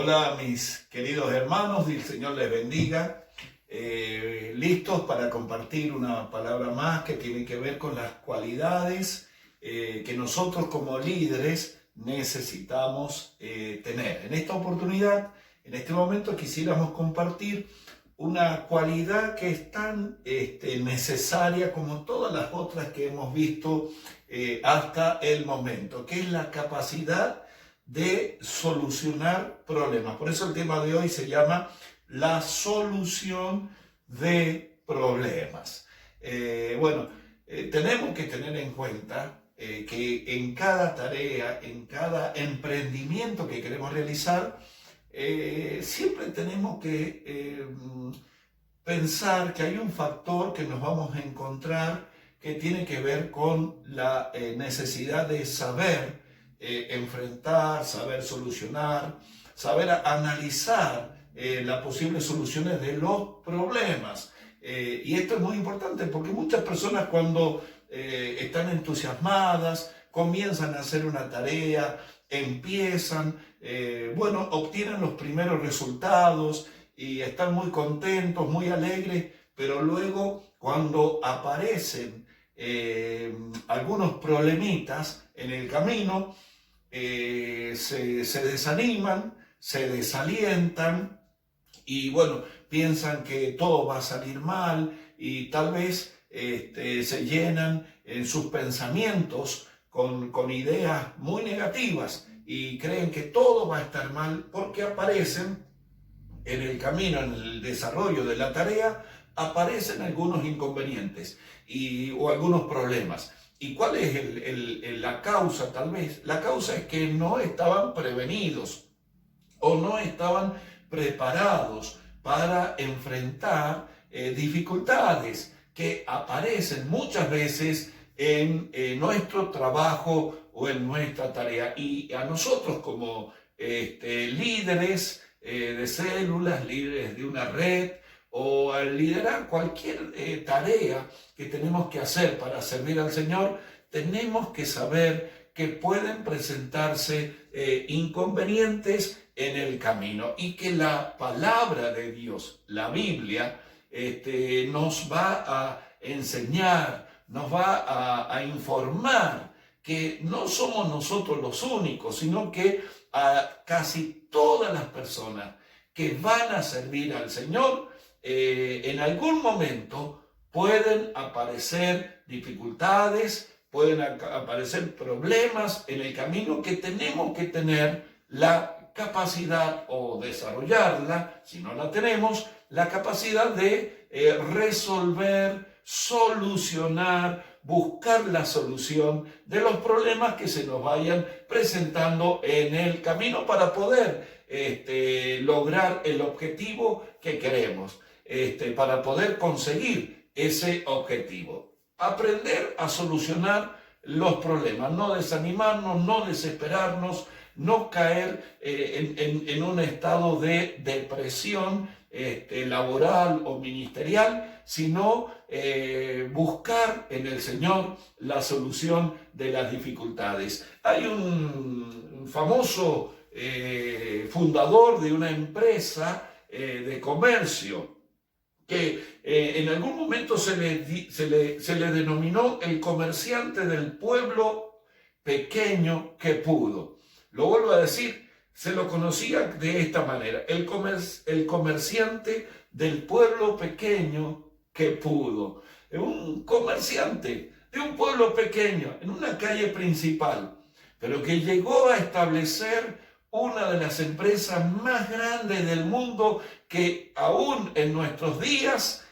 Hola mis queridos hermanos, y el Señor les bendiga. Listos para compartir una palabra más que tiene que ver con las cualidades que nosotros como líderes necesitamos tener. En esta oportunidad, en este momento, quisiéramos compartir una cualidad que es tan necesaria como todas las otras que hemos visto hasta el momento, que es la capacidad de solucionar problemas. Por eso el tema de hoy se llama la solución de problemas. Tenemos que tener en cuenta que en cada tarea, en cada emprendimiento que queremos realizar, siempre tenemos que pensar que hay un factor que nos vamos a encontrar que tiene que ver con la necesidad de saber enfrentar, saber solucionar, saber analizar las posibles soluciones de los problemas. Y esto es muy importante porque muchas personas cuando están entusiasmadas, comienzan a hacer una tarea, empiezan, obtienen los primeros resultados y están muy contentos, muy alegres, pero luego cuando aparecen algunos problemitas en el camino, se desaniman, se desalientan y piensan que todo va a salir mal y tal vez se llenan en sus pensamientos con ideas muy negativas y creen que todo va a estar mal porque aparecen en el camino, en el desarrollo de la tarea, aparecen algunos inconvenientes o algunos problemas. ¿Y cuál es la causa tal vez? La causa es que no estaban prevenidos o no estaban preparados para enfrentar dificultades que aparecen muchas veces en nuestro trabajo o en nuestra tarea. Y a nosotros como líderes de células, líderes de una red, o al liderar cualquier tarea que tenemos que hacer para servir al Señor, tenemos que saber que pueden presentarse inconvenientes en el camino y que la palabra de Dios, la Biblia, nos va a enseñar, nos va a informar que no somos nosotros los únicos, sino que a casi todas las personas que van a servir al Señor, en algún momento pueden aparecer dificultades, pueden aparecer problemas en el camino que tenemos que tener la capacidad o desarrollarla, si no la tenemos, la capacidad de resolver, solucionar, buscar la solución de los problemas que se nos vayan presentando en el camino para poder lograr el objetivo que queremos, para poder conseguir ese objetivo. Aprender a solucionar los problemas, no desanimarnos, no desesperarnos, no caer en un estado de depresión laboral o ministerial, sino buscar en el Señor la solución de las dificultades. Hay un famoso fundador de una empresa de comercio que en algún momento se le denominó el comerciante del pueblo pequeño que pudo. Lo vuelvo a decir, se lo conocía de esta manera, el comerciante del pueblo pequeño que pudo. Un comerciante de un pueblo pequeño, en una calle principal, pero que llegó a establecer una de las empresas más grandes del mundo que aún en nuestros días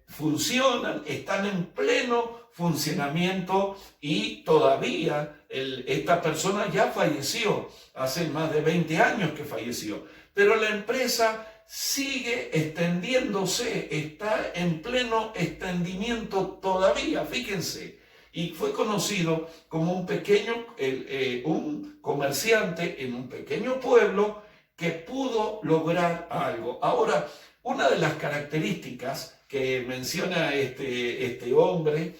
funcionan, están en pleno funcionamiento y todavía esta persona ya falleció, hace más de 20 años que falleció, pero la empresa sigue extendiéndose, está en pleno extendimiento todavía, fíjense. Y fue conocido como un comerciante en un pequeño pueblo que pudo lograr algo. Ahora, una de las características que menciona este hombre,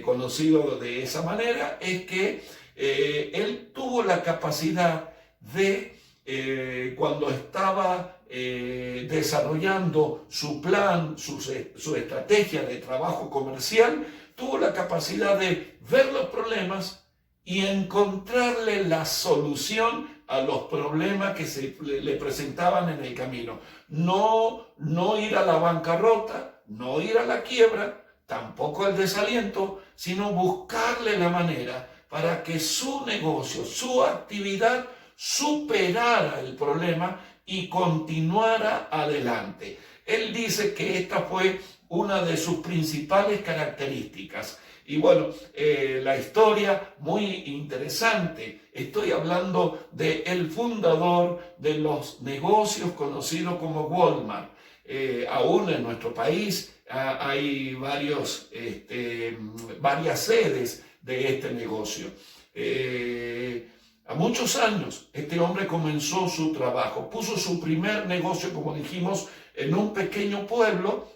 conocido de esa manera, es que él tuvo la capacidad de cuando estaba desarrollando su plan, su estrategia de trabajo comercial, tuvo la capacidad de ver los problemas y encontrarle la solución a los problemas que le presentaban en el camino. No ir a la bancarrota, no ir a la quiebra, tampoco al desaliento, sino buscarle la manera para que su negocio, su actividad superara el problema y continuara adelante. Él dice que esta fue una de sus principales características. Y bueno, la historia muy interesante. Estoy hablando del fundador de los negocios conocidos como Walmart. Aún en nuestro país hay varias sedes de este negocio. A muchos años este hombre comenzó su trabajo, puso su primer negocio, como dijimos, en un pequeño pueblo,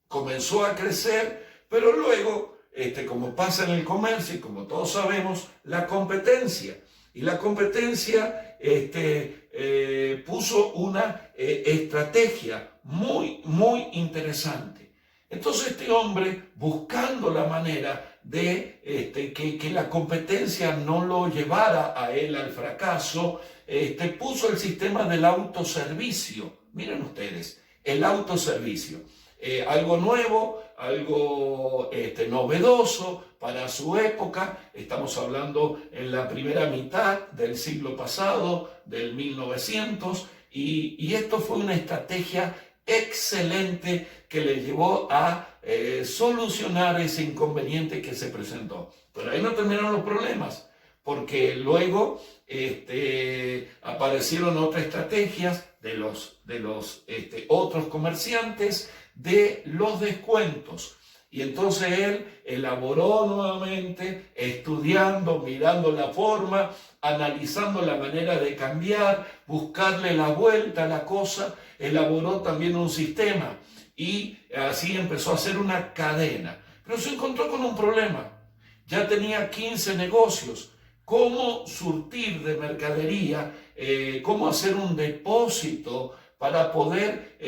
comenzó a crecer, pero luego, como pasa en el comercio y como todos sabemos, la competencia. Y la competencia puso una estrategia muy, muy interesante. Entonces este hombre, buscando la manera de que la competencia no lo llevara a él al fracaso, puso el sistema del autoservicio. Miren ustedes, el autoservicio. Algo nuevo, algo novedoso para su época. Estamos hablando en la primera mitad del siglo pasado, del 1900, y esto fue una estrategia excelente que le llevó a solucionar ese inconveniente que se presentó. Pero ahí no terminaron los problemas, porque luego aparecieron otras estrategias de los otros comerciantes, de los descuentos. Y entonces él elaboró nuevamente, estudiando, mirando la forma, analizando la manera de cambiar, buscarle la vuelta a la cosa, elaboró también un sistema y así empezó a hacer una cadena. Pero se encontró con un problema. Ya tenía 15 negocios. ¿Cómo surtir de mercadería? ¿Cómo hacer un depósito para poder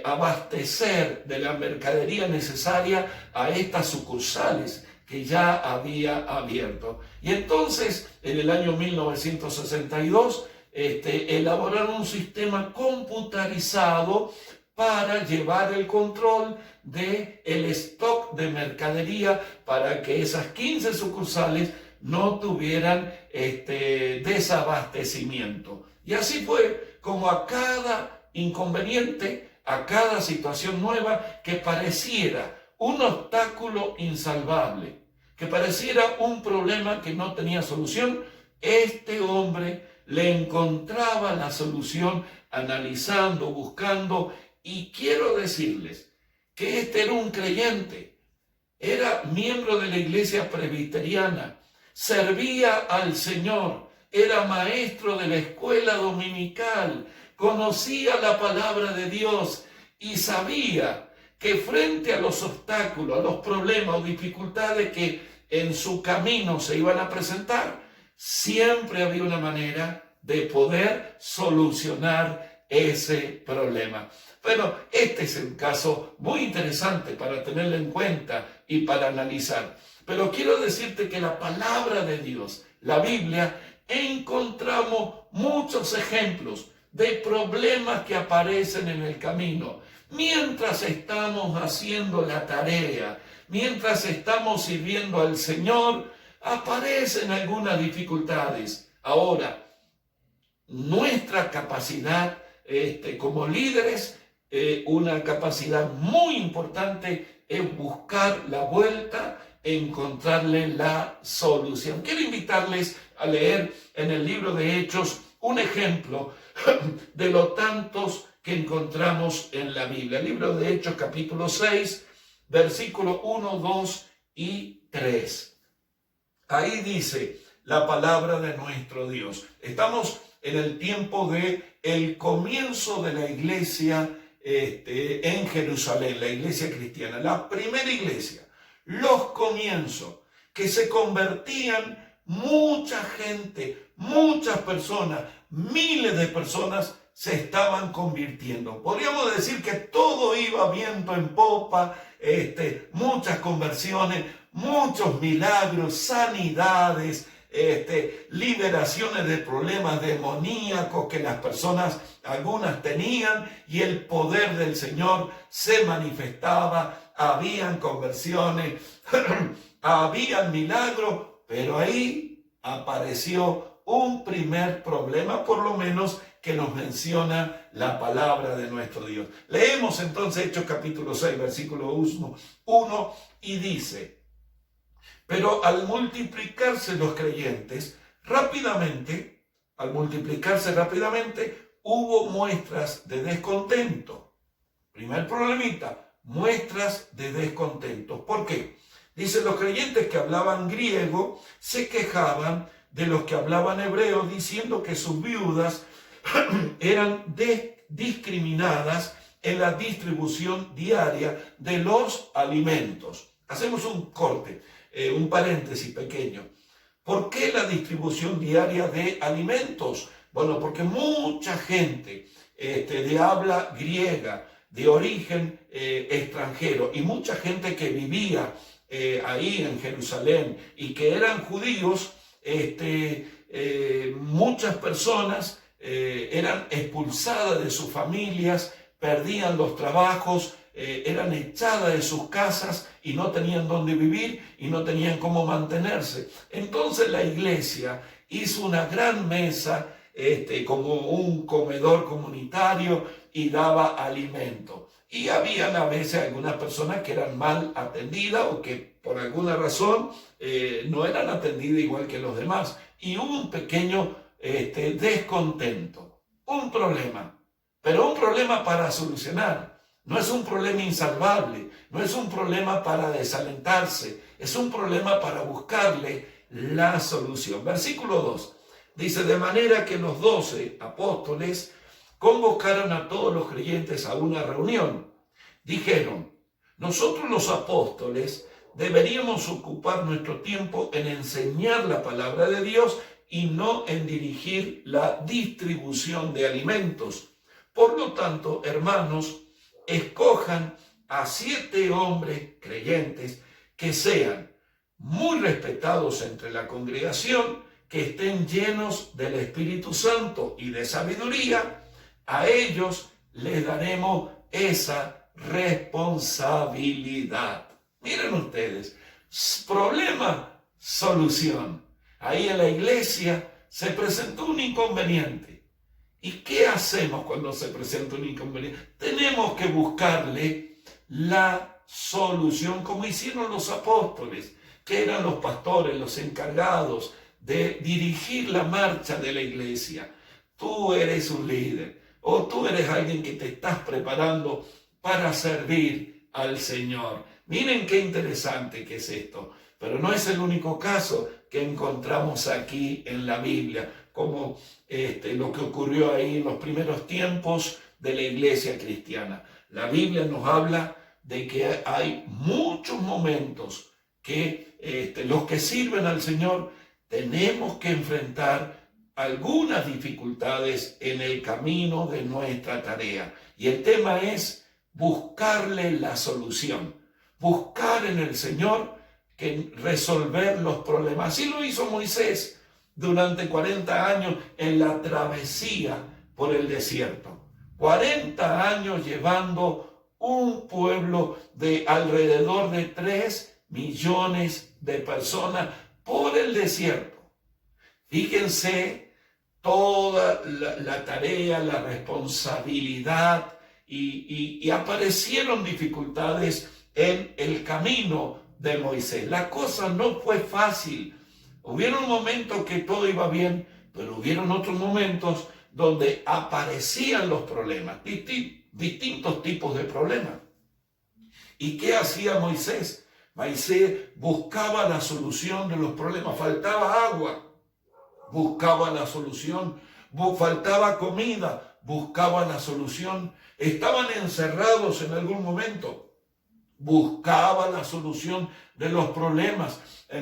abastecer de la mercadería necesaria a estas sucursales que ya había abierto? Y entonces, en el año 1962, elaboraron un sistema computarizado para llevar el control del stock de mercadería para que esas 15 sucursales no tuvieran desabastecimiento. Y así fue como a cada inconveniente, a cada situación nueva que pareciera un obstáculo insalvable, que pareciera un problema que no tenía solución, este hombre le encontraba la solución analizando, buscando. Y quiero decirles que este era un creyente, era miembro de la iglesia presbiteriana, servía al Señor, era maestro de la escuela dominical, conocía la palabra de Dios y sabía que frente a los obstáculos, a los problemas o dificultades que en su camino se iban a presentar, siempre había una manera de poder solucionar ese problema. Bueno, este es un caso muy interesante para tenerlo en cuenta y para analizar. Pero quiero decirte que la palabra de Dios, la Biblia, encontramos muchos ejemplos de problemas que aparecen en el camino. Mientras estamos haciendo la tarea, mientras estamos sirviendo al Señor, aparecen algunas dificultades. Ahora, nuestra capacidad como líderes, una capacidad muy importante es buscar la vuelta, encontrarle la solución. Quiero invitarles a leer en el libro de Hechos un ejemplo de los tantos que encontramos en la Biblia. El libro de Hechos capítulo 6, versículos 1, 2 y 3. Ahí dice la palabra de nuestro Dios. Estamos en el tiempo de el comienzo de la iglesia en Jerusalén, la iglesia cristiana, la primera iglesia, los comienzos, que se convertían mucha gente, muchas personas, miles de personas se estaban convirtiendo. Podríamos decir que todo iba viento en popa, muchas conversiones, muchos milagros, sanidades, liberaciones de problemas demoníacos que las personas, algunas tenían, y el poder del Señor se manifestaba. Habían conversiones, habían milagros, pero ahí apareció un primer problema, por lo menos que nos menciona la palabra de nuestro Dios. Leemos entonces Hechos capítulo 6, versículo 1, y dice: pero al multiplicarse los creyentes rápidamente, hubo muestras de descontento. Primer problemita, muestras de descontento. ¿Por qué? Dice, los creyentes que hablaban griego se quejaban de los que hablaban hebreo, diciendo que sus viudas eran discriminadas en la distribución diaria de los alimentos. Hacemos un corte, un paréntesis pequeño. ¿Por qué la distribución diaria de alimentos? Bueno, porque mucha gente de habla griega, de origen extranjero, y mucha gente que vivía ahí en Jerusalén y que eran judíos, muchas personas eran expulsadas de sus familias, perdían los trabajos, eran echadas de sus casas y no tenían dónde vivir y no tenían cómo mantenerse. Entonces la iglesia hizo una gran mesa, como un comedor comunitario, y daba alimento. Y habían a veces algunas personas que eran mal atendidas o que por alguna razón no eran atendidas igual que los demás. Y hubo un pequeño descontento, un problema, pero un problema para solucionar. No es un problema insalvable, no es un problema para desalentarse, es un problema para buscarle la solución. Versículo 2 dice: de manera que los 12 apóstoles convocaron a todos los creyentes a una reunión. Dijeron: nosotros los apóstoles deberíamos ocupar nuestro tiempo en enseñar la palabra de Dios y no en dirigir la distribución de alimentos. Por lo tanto, hermanos, escojan a 7 hombres creyentes que sean muy respetados entre la congregación, que estén llenos del Espíritu Santo y de sabiduría. A ellos les daremos esa responsabilidad. Miren ustedes, problema, solución. Ahí en la iglesia se presentó un inconveniente. ¿Y qué hacemos cuando se presenta un inconveniente? Tenemos que buscarle la solución, como hicieron los apóstoles, que eran los pastores, los encargados de dirigir la marcha de la iglesia. Tú eres un líder, o tú eres alguien que te estás preparando para servir al Señor. Miren qué interesante que es esto, pero no es el único caso que encontramos aquí en la Biblia, como lo que ocurrió ahí en los primeros tiempos de la iglesia cristiana. La Biblia nos habla de que hay muchos momentos que los que sirven al Señor tenemos que enfrentar algunas dificultades en el camino de nuestra tarea. Y el tema es buscarle la solución, buscar en el Señor que resolver los problemas. Así lo hizo Moisés durante 40 años en la travesía por el desierto. 40 años llevando un pueblo de alrededor de 3 millones de personas por el desierto. Fíjense toda la tarea, la responsabilidad, y aparecieron dificultades en el camino de Moisés. La cosa no fue fácil. Hubieron momentos que todo iba bien, pero hubieron otros momentos donde aparecían los problemas, distintos tipos de problemas. ¿Y qué hacía Moisés? Moisés buscaba la solución de los problemas. Faltaba agua, buscaba la solución. Faltaba comida, buscaba la solución. Estaban encerrados en algún momento, buscaba la solución de los problemas.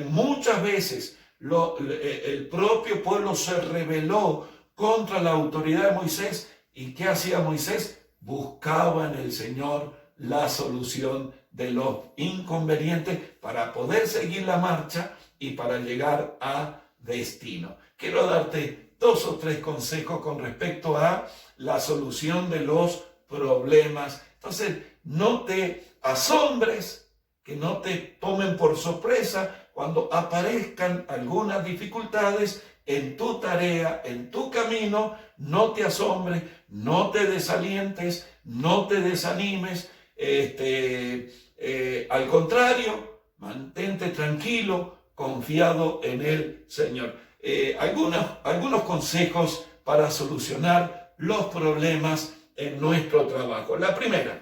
Muchas veces el propio pueblo se rebeló contra la autoridad de Moisés. ¿Y qué hacía Moisés? Buscaba en el Señor la solución de los inconvenientes para poder seguir la marcha y para llegar a destino. Quiero darte 2 o 3 consejos con respecto a la solución de los problemas. Entonces, no te asombres, que no te tomen por sorpresa cuando aparezcan algunas dificultades en tu tarea, en tu camino. No te asombres, no te desalientes, no te desanimes. Al contrario, mantente tranquilo, confiado en el Señor. Algunos consejos para solucionar los problemas en nuestro trabajo. La primera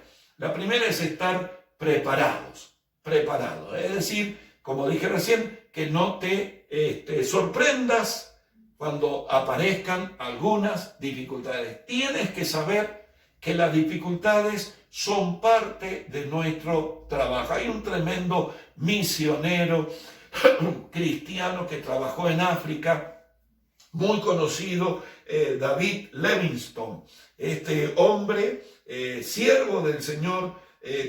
es estar preparados. Es decir, como dije recién, que no te sorprendas cuando aparezcan algunas dificultades. Tienes que saber que las dificultades son parte de nuestro trabajo. Hay un tremendo misionero cristiano que trabajó en África, muy conocido, David Livingstone. Este hombre, siervo del Señor,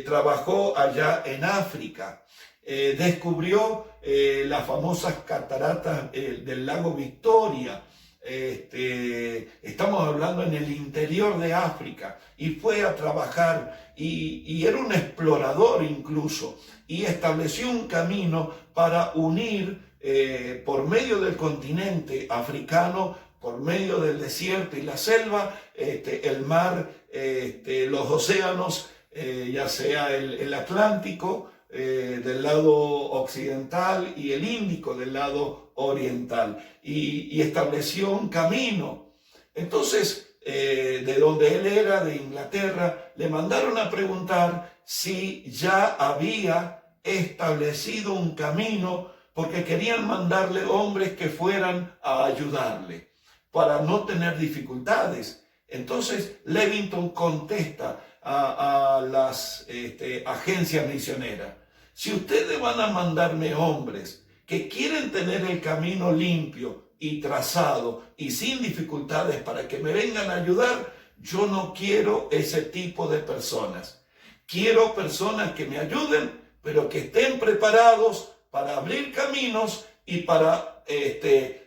trabajó allá en África. Descubrió las famosas cataratas del lago Victoria. Estamos hablando en el interior de África, y fue a trabajar y era un explorador incluso, y estableció un camino para unir por medio del continente africano, por medio del desierto y la selva, el mar, los océanos, ya sea el Atlántico del lado occidental y el Índico del lado oriental, y estableció un camino. Entonces, de donde él era, de Inglaterra, le mandaron a preguntar si ya había establecido un camino, porque querían mandarle hombres que fueran a ayudarle para no tener dificultades. Entonces Livingstone contesta a las agencias misioneras: si ustedes van a mandarme hombres que quieren tener el camino limpio y trazado y sin dificultades para que me vengan a ayudar, yo no quiero ese tipo de personas. Quiero personas que me ayuden, pero que estén preparados para abrir caminos y para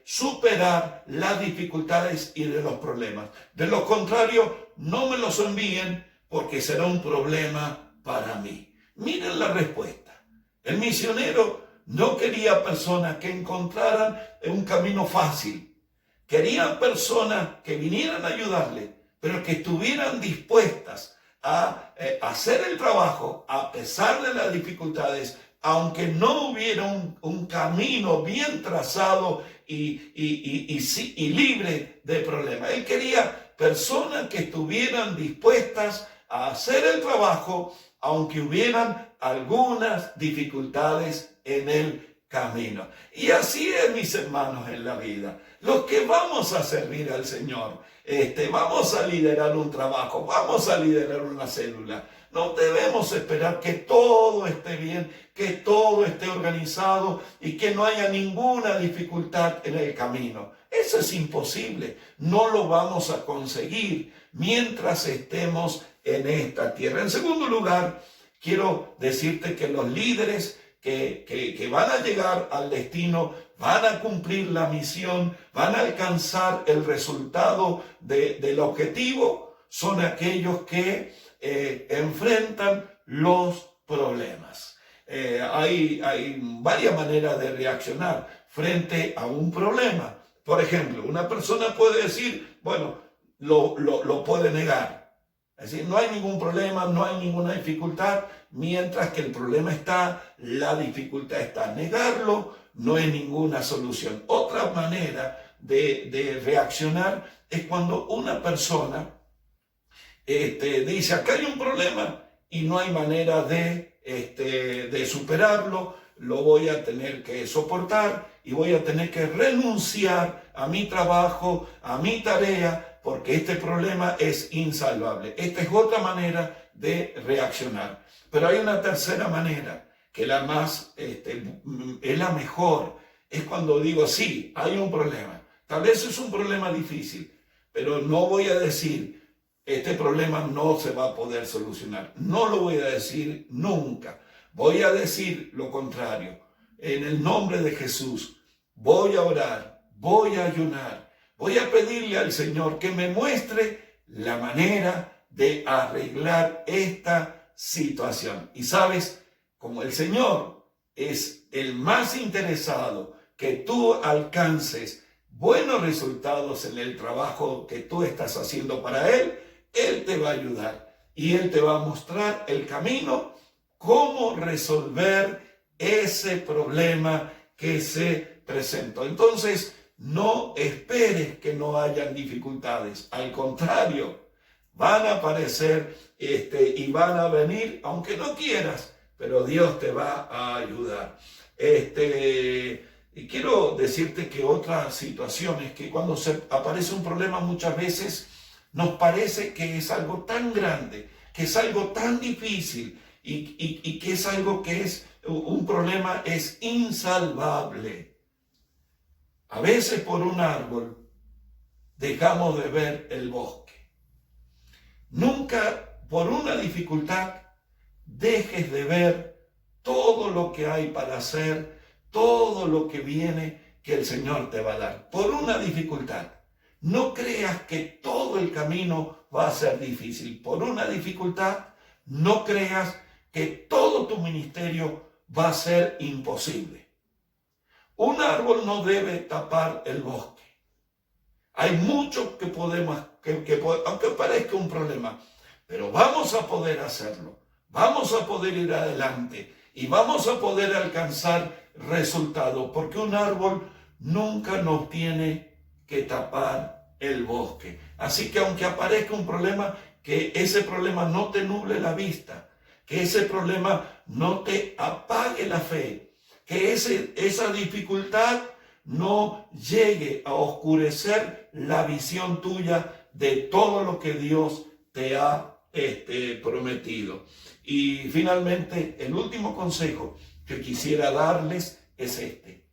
superar las dificultades y de los problemas. De lo contrario, no me los envíen, porque será un problema para mí. Miren la respuesta. El misionero no quería personas que encontraran un camino fácil. Quería personas que vinieran a ayudarle, pero que estuvieran dispuestas a hacer el trabajo a pesar de las dificultades, aunque no hubiera un camino bien trazado y libre de problemas. Él quería personas que estuvieran dispuestas a hacer el trabajo, aunque hubieran algunas dificultades en el camino. Y así es, mis hermanos, en la vida. Los que vamos a servir al Señor, vamos a liderar un trabajo, vamos a liderar una célula, no debemos esperar que todo esté bien, que todo esté organizado y que no haya ninguna dificultad en el camino. Eso es imposible. No lo vamos a conseguir mientras estemos en esta tierra. En segundo lugar, quiero decirte que los líderes que van a llegar al destino, van a cumplir la misión, van a alcanzar el resultado del objetivo, son aquellos que enfrentan los problemas. Hay varias maneras de reaccionar frente a un problema. Por ejemplo, una persona puede decir, bueno, lo puede negar. Es decir, no hay ningún problema, no hay ninguna dificultad, mientras que el problema está, la dificultad está. Negarlo no es ninguna solución. Otra manera de reaccionar es cuando una persona dice, acá hay un problema y no hay manera de superarlo, lo voy a tener que soportar y voy a tener que renunciar a mi trabajo, a mi tarea, porque este problema es insalvable. Esta es otra manera de reaccionar. Pero hay una tercera manera, que es la mejor, es cuando digo, sí, hay un problema. Tal vez es un problema difícil, pero no voy a decir, este problema no se va a poder solucionar. No lo voy a decir nunca. Voy a decir lo contrario. En el nombre de Jesús, voy a orar, voy a ayunar, voy a pedirle al Señor que me muestre la manera de arreglar esta situación. Y sabes, como el Señor es el más interesado que tú alcances buenos resultados en el trabajo que tú estás haciendo para Él, Él te va a ayudar y Él te va a mostrar el camino, cómo resolver ese problema que se presentó. Entonces, no esperes que no hayan dificultades. Al contrario, van a aparecer y van a venir, aunque no quieras, pero Dios te va a ayudar. Y quiero decirte que otra situación es que cuando se aparece un problema muchas veces nos parece que es algo tan grande, que es algo tan difícil y que es algo que es un problema es insalvable. A veces por un árbol dejamos de ver el bosque. Nunca por una dificultad dejes de ver todo lo que hay para hacer, todo lo que viene que el Señor te va a dar. Por una dificultad. No creas que todo el camino va a ser difícil. Por una dificultad, no creas que todo tu ministerio va a ser imposible. Un árbol no debe tapar el bosque. Hay mucho que podemos, aunque parezca un problema, pero vamos a poder hacerlo. Vamos a poder ir adelante y vamos a poder alcanzar resultados, porque un árbol nunca nos tiene que tapar el bosque. Así que aunque aparezca un problema, que ese problema no te nuble la vista, que ese problema no te apague la fe, que esa dificultad no llegue a oscurecer la visión tuya de todo lo que Dios te ha prometido. Y finalmente, el último consejo que quisiera darles es este.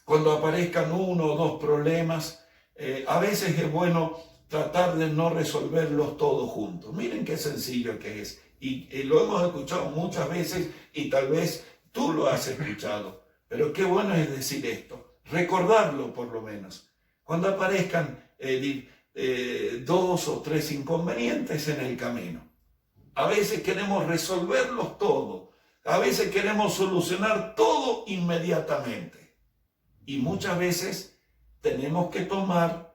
Cuando aparezcan uno o dos problemas, a veces es bueno tratar de no resolverlos todos juntos. Miren qué sencillo que es. Y lo hemos escuchado muchas veces y tal vez tú lo has escuchado. Pero qué bueno es decir esto. Recordarlo por lo menos. Cuando aparezcan dos o tres inconvenientes en el camino. A veces queremos resolverlos todos. A veces queremos solucionar todo inmediatamente. Y muchas veces tenemos que tomar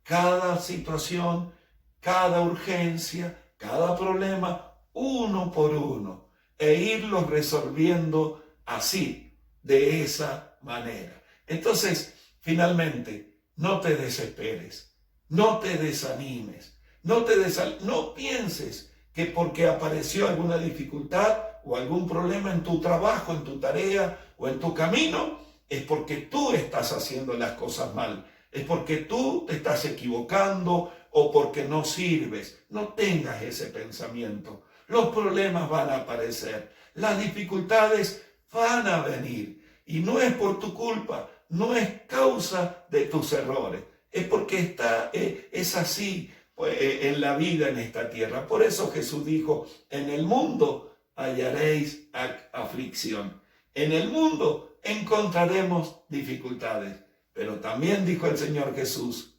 cada situación, cada urgencia, cada problema, uno por uno, e irlos resolviendo así, de esa manera. Entonces, finalmente, no te desesperes, no te desanimes, no pienses que porque apareció alguna dificultad o algún problema en tu trabajo, en tu tarea o en tu camino, es porque tú estás haciendo las cosas mal, es porque tú te estás equivocando o porque no sirves. No tengas ese pensamiento. Los problemas van a aparecer, las dificultades van a venir y no es por tu culpa, no es causa de tus errores, es porque es así en la vida en esta tierra. Por eso Jesús dijo, en el mundo hallaréis aflicción, en el mundo encontraremos dificultades, pero también dijo el Señor Jesús,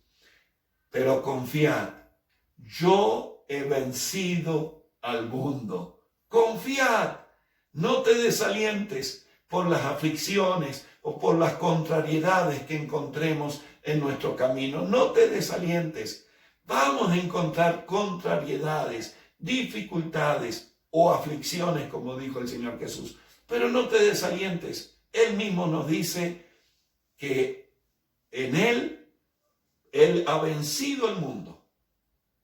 pero confiad, yo he vencido al mundo. Confiad, no te desalientes por las aflicciones o por las contrariedades que encontremos en nuestro camino. No te desalientes. Vamos a encontrar contrariedades, dificultades o aflicciones, como dijo el Señor Jesús. Pero no te desalientes. Él mismo nos dice que en Él ha vencido el mundo.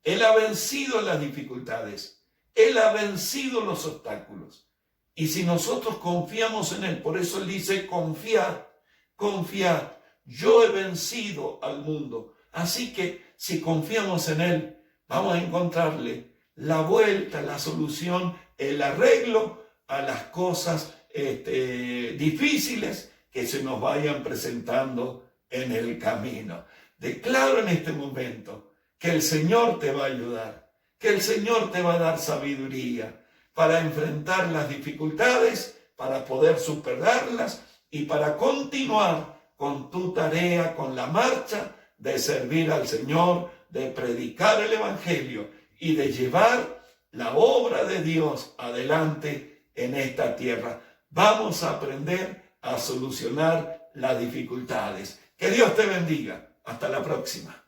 Él ha vencido las dificultades. Él ha vencido los obstáculos. Y si nosotros confiamos en Él, por eso Él dice, confiad, confiad. Yo he vencido al mundo. Así que si confiamos en Él, vamos a encontrarle la vuelta, la solución, el arreglo a las cosas difíciles que se nos vayan presentando en el camino. Declaro en este momento que el Señor te va a ayudar, que el Señor te va a dar sabiduría para enfrentar las dificultades, para poder superarlas y para continuar con tu tarea, con la marcha de servir al Señor, de predicar el Evangelio y de llevar la obra de Dios adelante en esta tierra. Vamos a aprender a solucionar las dificultades. Que Dios te bendiga. Hasta la próxima.